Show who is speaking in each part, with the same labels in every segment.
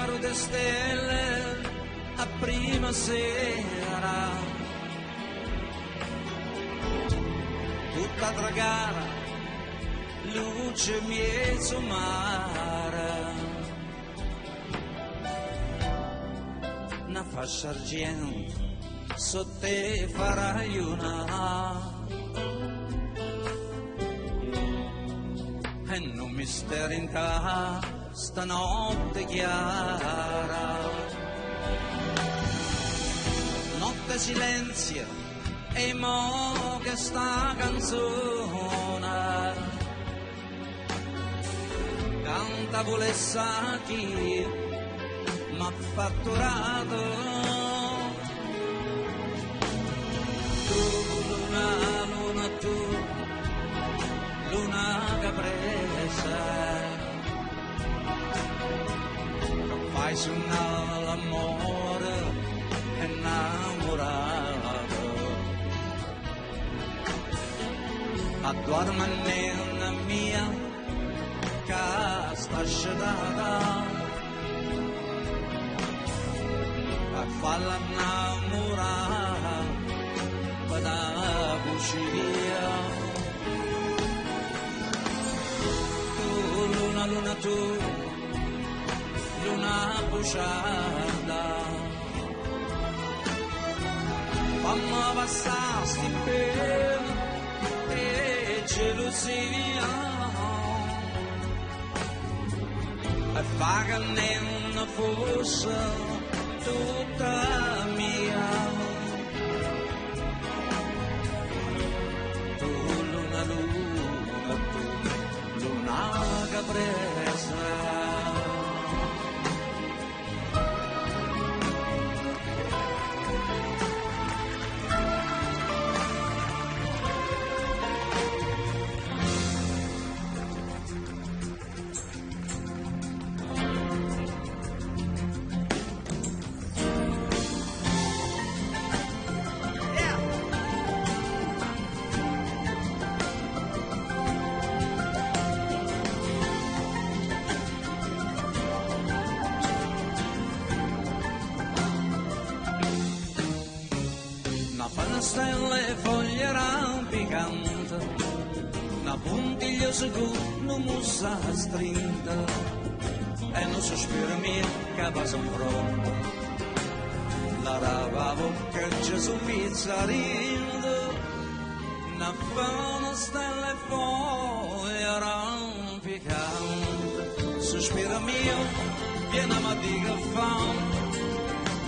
Speaker 1: chiaro de stelle a prima sera, tutta tragara, luce mezzo mare, una fascia argento sotto te farai una, e non mistero in casa stanotte chiara, notte silenzio e mo che sta canzone canta volessa chi m'ha fatturato. Tu, luna, luna, tu, luna caprese, fai suonare l'amore innamorato, ma dorma nella mia casa scettata, a farla innamorare da cucina. Tu, luna, luna, tu, luna bruciata, fammi passare sti peli e gelosia, e fa che non fosse tutta mia. Tu, luna, luna, tu, luna caprese, una stelle foglie rampicante, una puntiglia sicura, una mussa strinta, e non sospiro mio che passa in fronte, la ravavo che Gesù pizzarino, una buona stelle foglie rampicante, sospiro mio, viene a me dica fame,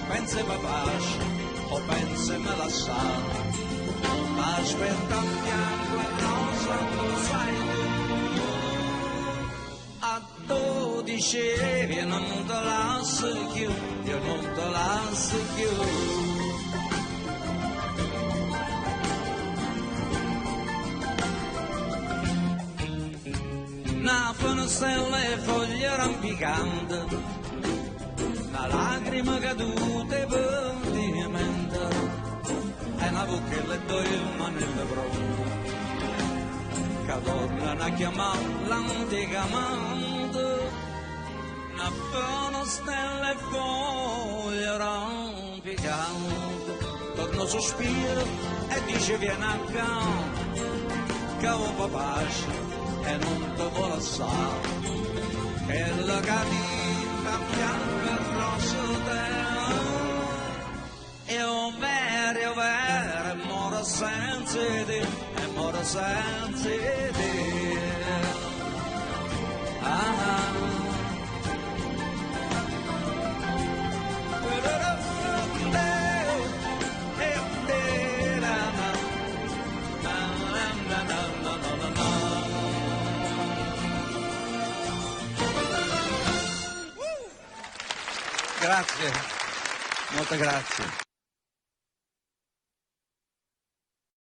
Speaker 1: pensa papà, o pensa me la sa, ma aspetta un bianco e rosa, tu sai tu, a 12 io non te lascio più, io non te lascio più. Una stella e foglie rampicante, una lacrima caduta e pentimento, e una bocca e le due mani nelle pronte, che tornano a chiamare l'antica amante, una buona stella e foglia rampicante, torno sospiro e dice vieni a casa, che ho papà e non te vuole assare, che la catina bianca e rossa te, e o vero, mora senza te, e mora senza te. Grazie, molte grazie.